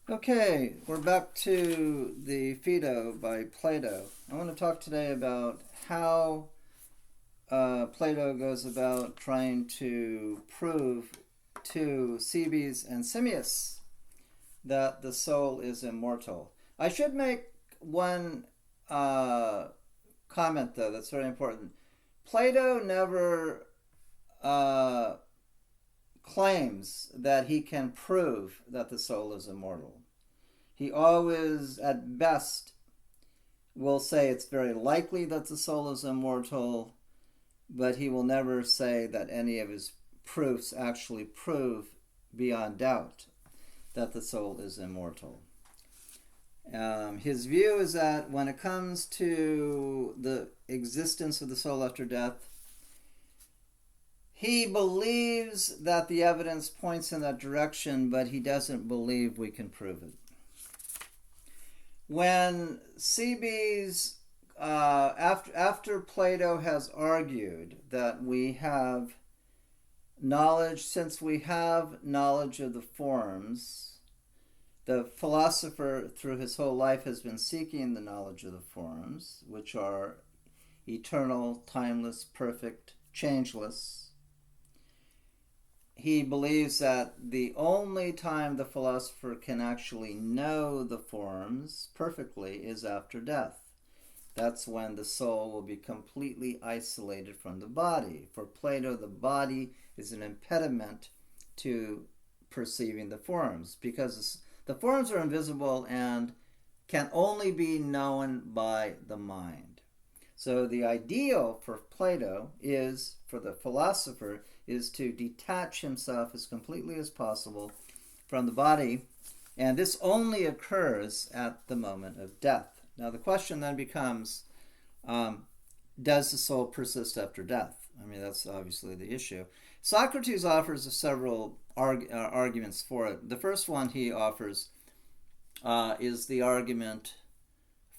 Okay, we're back to the Phaedo by Plato. I want to talk today about how Plato goes about trying to prove to Cebes and Simmias that the soul is immortal. I should make one uh, comment, though, that's very important. Plato never uh, claims that he can prove that the soul is immortal. He always, at best, will say it's very likely that the soul is immortal, but he will never say that any of his proofs actually prove beyond doubt that the soul is immortal. His view is that when it comes to the existence of the soul after death, he believes that the evidence points in that direction, but he doesn't believe we can prove it. When Cebes, after Plato has argued that we have knowledge, since we have knowledge of the forms, the philosopher through his whole life has been seeking the knowledge of the forms, which are eternal, timeless, perfect, changeless. He believes that the only time the philosopher can actually know the forms perfectly is after death. That's when the soul will be completely isolated from the body. For Plato, the body is an impediment to perceiving the forms because the forms are invisible and can only be known by the mind. So the ideal for Plato is, for the philosopher, is to detach himself as completely as possible from the body, and this only occurs at the moment of death. Now the question then becomes, does the soul persist after death? I mean, that's obviously the issue. Socrates offers several arguments for it. The first one he offers is the argument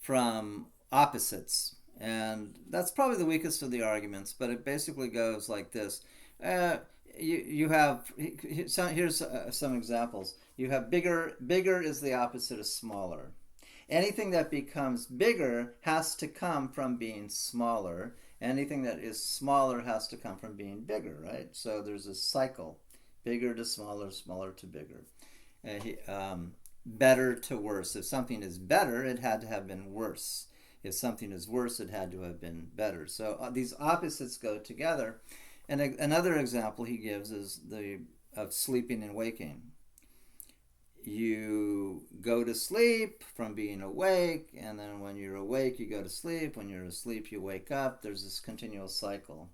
from opposites. And that's probably the weakest of the arguments, but it basically goes like this. Uh, you have, here's some examples. You have bigger. Bigger is the opposite of smaller. Anything that becomes bigger has to come from being smaller. Anything that is smaller has to come from being bigger, right? So there's a cycle. Bigger to smaller, smaller to bigger. Better to worse. If something is better, it had to have been worse. If something is worse, it had to have been better. So these opposites go together. And another example he gives is the of sleeping and waking. You go to sleep from being awake, and then when you're awake, you go to sleep. When you're asleep, you wake up. There's this continual cycle.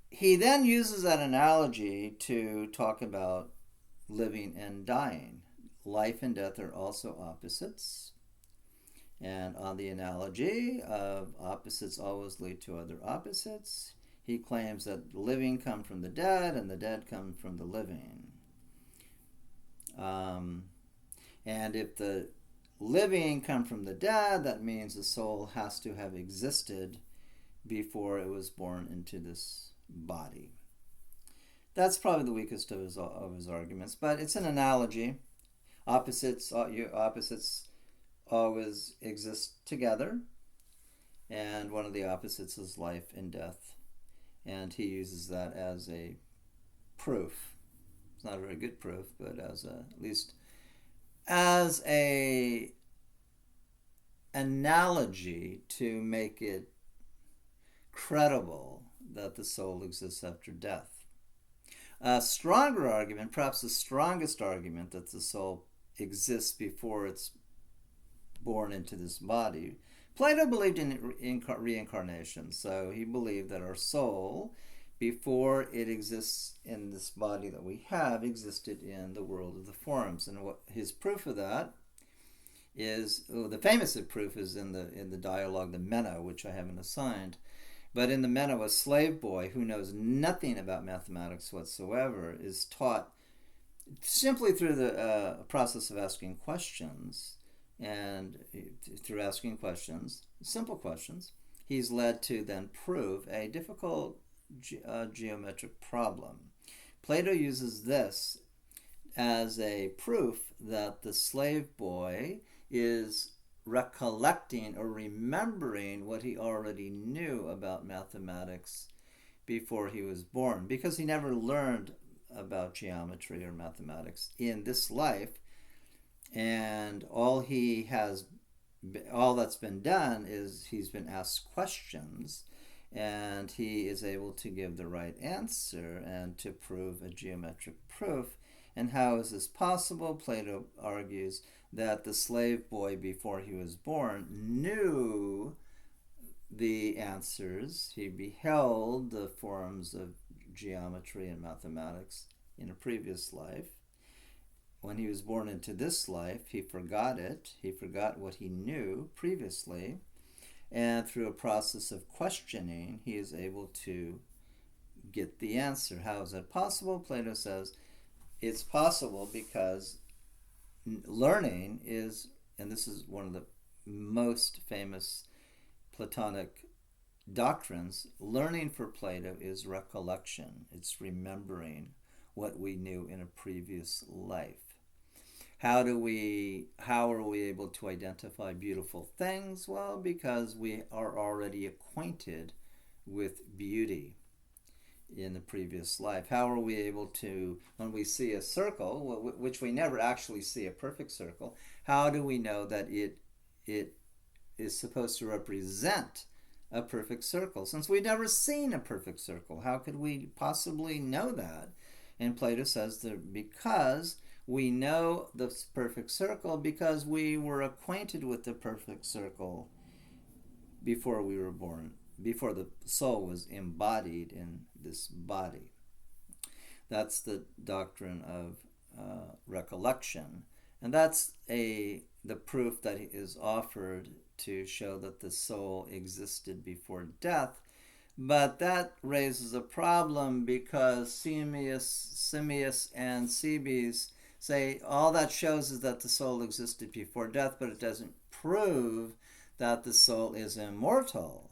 He then uses that analogy to talk about living and dying. Life and death are also opposites. And on the analogy of opposites always lead to other opposites, he claims that the living come from the dead and the dead come from the living. And if the living come from the dead, that means the soul has to have existed before it was born into this body. That's probably the weakest of his arguments, but it's an analogy. Opposites always exist together, and one of the opposites is life and death, and he uses that as a proof. It's not a very good proof, but at least as a analogy to make it credible that the soul exists after death. A stronger argument, perhaps the strongest argument, that the soul exists before it's born into this body. Plato believed in reincarnation, so he believed that our soul, before it exists in this body that we have, existed in the world of the forms. And what his proof of that is, the famous proof is in the dialogue, the Meno, which I haven't assigned. But in the Meno, a slave boy who knows nothing about mathematics whatsoever is taught simply through the process of asking questions. And through asking questions, simple questions, he's led to then prove a difficult geometric problem. Plato uses this as a proof that the slave boy is recollecting or remembering what he already knew about mathematics before he was born, because he never learned about geometry or mathematics in this life, and all that's been done is he's been asked questions, and he is able to give the right answer and to prove a geometric proof. And how is this possible? Plato argues that the slave boy, before he was born, knew the answers. He beheld the forms of geometry and mathematics in a previous life. When he was born into this life, he forgot it. He forgot what he knew previously. And through a process of questioning, he is able to get the answer. How is that possible? Plato says it's possible because learning is, and this is one of the most famous Platonic doctrines, learning for Plato is recollection. It's remembering what we knew in a previous life. How are we able to identify beautiful things? Well, because we are already acquainted with beauty in the previous life. How are we able to, when we see a circle, which we never actually see a perfect circle, how do we know that it is supposed to represent a perfect circle? Since we've never seen a perfect circle, how could we possibly know that? And Plato says that because we know the perfect circle because we were acquainted with the perfect circle before we were born, before the soul was embodied in this body. That's the doctrine of recollection. And that's the proof that is offered to show that the soul existed before death. But that raises a problem because Simmias and Cebes say all that shows is that the soul existed before death, but it doesn't prove that the soul is immortal.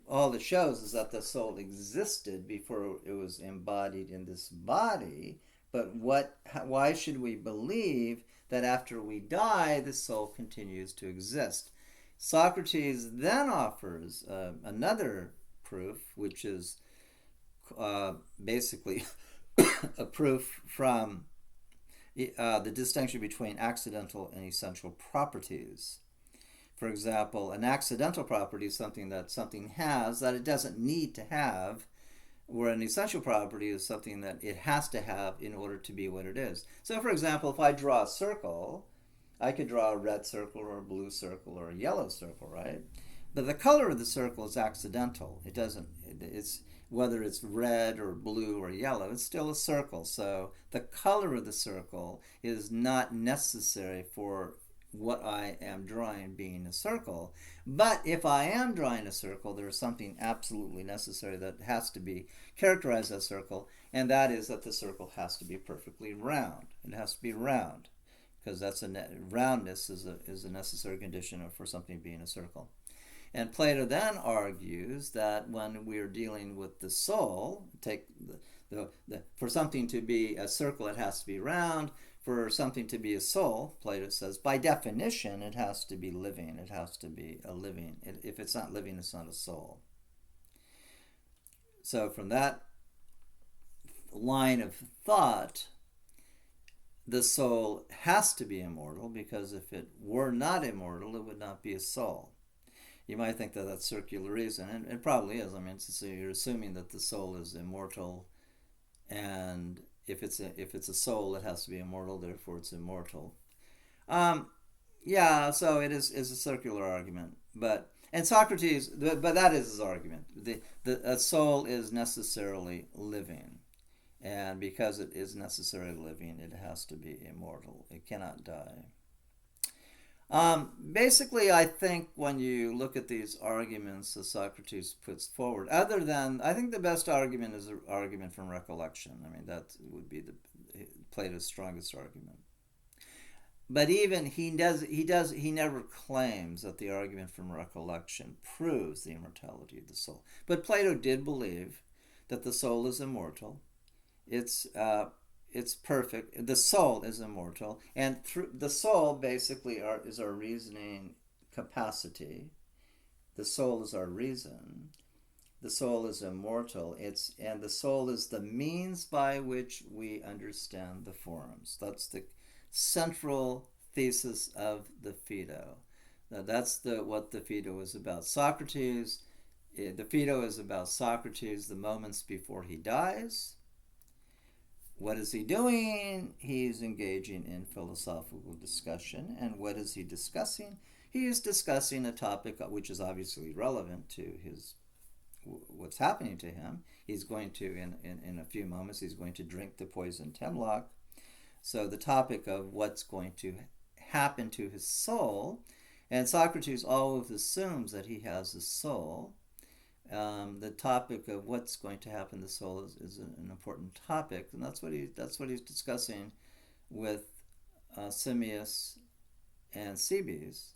All it shows is that the soul existed before it was embodied in this body. But why should we believe that after we die, the soul continues to exist? Socrates then offers another proof, which is basically a proof from the distinction between accidental and essential properties. For example, an accidental property is something that something has that it doesn't need to have, where an essential property is something that it has to have in order to be what it is. So, for example, if I draw a circle, I could draw a red circle or a blue circle or a yellow circle, right? But the color of the circle is accidental. It's whether it's red or blue or yellow, it's still a circle. So the color of the circle is not necessary for what I am drawing being a circle. But if I am drawing a circle, there is something absolutely necessary that has to be characterized as a circle, and that is that the circle has to be perfectly round. It has to be round, because roundness is a necessary condition for something being a circle. And Plato then argues that when we're dealing with the soul, for something to be a circle, it has to be round. For something to be a soul, Plato says, by definition, it has to be living. It has to be a living. If it's not living, it's not a soul. So from that line of thought, the soul has to be immortal, because if it were not immortal, it would not be a soul. You might think that that's circular reason, and it probably is. I mean, so you're assuming that the soul is immortal, and if it's a soul, it has to be immortal. Therefore, it's immortal. So it is a circular argument, but that is his argument. A soul is necessarily living, and because it is necessarily living, it has to be immortal. It cannot die. Basically, I think when you look at these arguments that Socrates puts forward, I think the best argument is an argument from recollection. I mean, that would be Plato's strongest argument. But even he never claims that the argument from recollection proves the immortality of the soul. But Plato did believe that the soul is immortal. it's perfect. The soul is immortal, and through the soul basically is our reasoning capacity. The soul is our reason. The soul is immortal. And the soul is the means by which we understand the forms. That's the central thesis of the Phaedo. Now that's what the Phaedo is about. The Phaedo is about Socrates the moments before he dies. What is he doing? He's engaging in philosophical discussion. And what is he discussing? He is discussing a topic which is obviously relevant to what's happening to him. He's going to, in a few moments, he's going to drink the poisoned hemlock. So the topic of what's going to happen to his soul, and Socrates always assumes that he has a soul. The topic of what's going to happen to the soul is an important topic, and that's what he's discussing with Simmias and Cebes.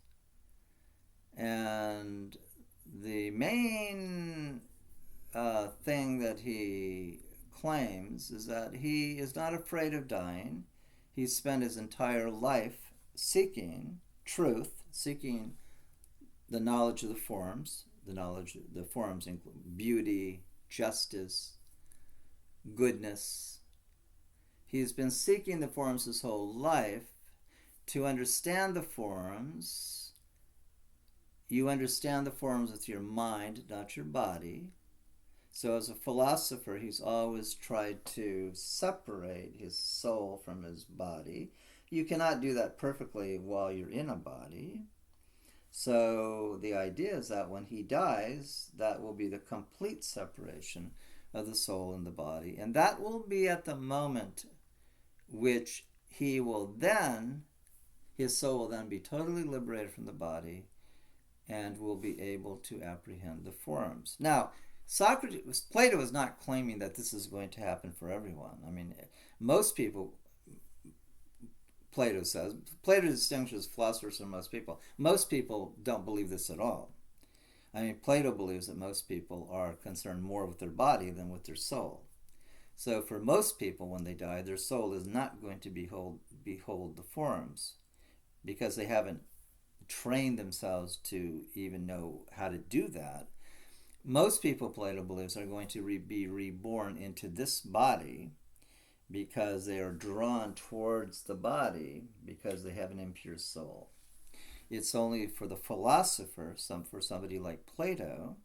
And the main thing that he claims is that he is not afraid of dying. He's spent his entire life seeking truth, seeking the knowledge of the forms. The forms include beauty, justice, goodness. He's been seeking the forms his whole life. To understand the forms, you understand the forms with your mind, not your body. So as a philosopher, he's always tried to separate his soul from his body. You cannot do that perfectly while you're in a body. So the idea is that when he dies, that will be the complete separation of the soul and the body. And that will be at the moment which his soul will then be totally liberated from the body and will be able to apprehend the forms. Now, Plato is not claiming that this is going to happen for everyone. I mean, most people, Plato distinguishes philosophers from most people. Most people don't believe this at all. I mean, Plato believes that most people are concerned more with their body than with their soul. So for most people, when they die, their soul is not going to behold the forms because they haven't trained themselves to even know how to do that. Most people, Plato believes, are going to be reborn into this body because they are drawn towards the body because they have an impure soul. It's only for the philosopher, for somebody like Plato,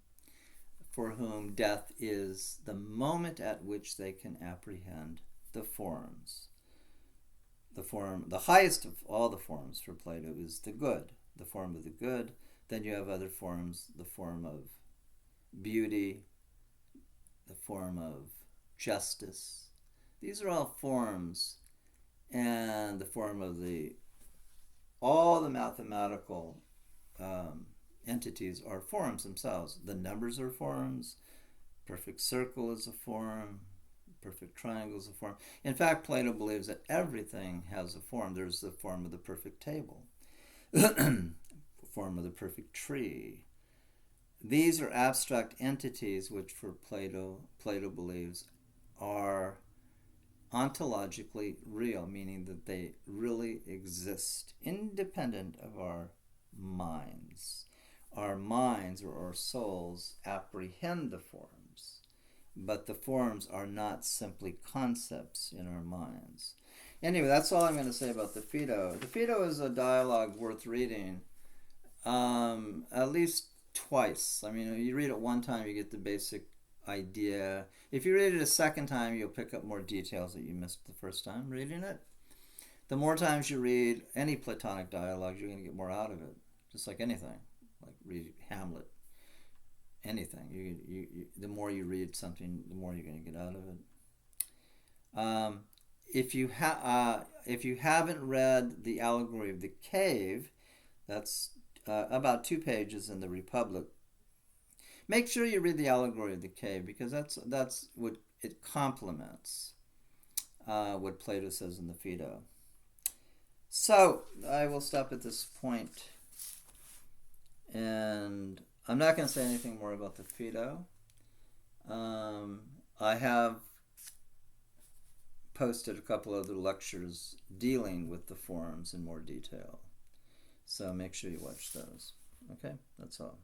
for whom death is the moment at which they can apprehend the forms. The highest of all the forms for Plato is the good, the form of the good. Then you have other forms, the form of beauty, the form of justice. These are all forms, and the form of all the mathematical entities are forms themselves. The numbers are forms. Perfect circle is a form. Perfect triangle is a form. In fact, Plato believes that everything has a form. There's the form of the perfect table, the form of the perfect tree. These are abstract entities which for Plato believes are ontologically real, meaning that they really exist independent of our minds. Our minds or our souls apprehend the forms, but the forms are not simply concepts in our minds. Anyway, that's all I'm going to say about the Phaedo. The Phaedo is a dialogue worth reading at least twice. I mean, you read it one time, you get the basic idea. If you read it a second time, you'll pick up more details that you missed the first time reading it. The more times you read any Platonic dialogue, you're going to get more out of it. Just like anything, like read Hamlet. Anything. The more you read something, the more you're going to get out of it. If you haven't read The Allegory of the Cave, that's about 2 pages in the Republic. Make sure you read The Allegory of the Cave because that's what it complements what Plato says in the Phaedo. So I will stop at this point, and I'm not going to say anything more about the Phaedo. I have posted a couple other lectures dealing with the forms in more detail. So make sure you watch those. Okay, that's all.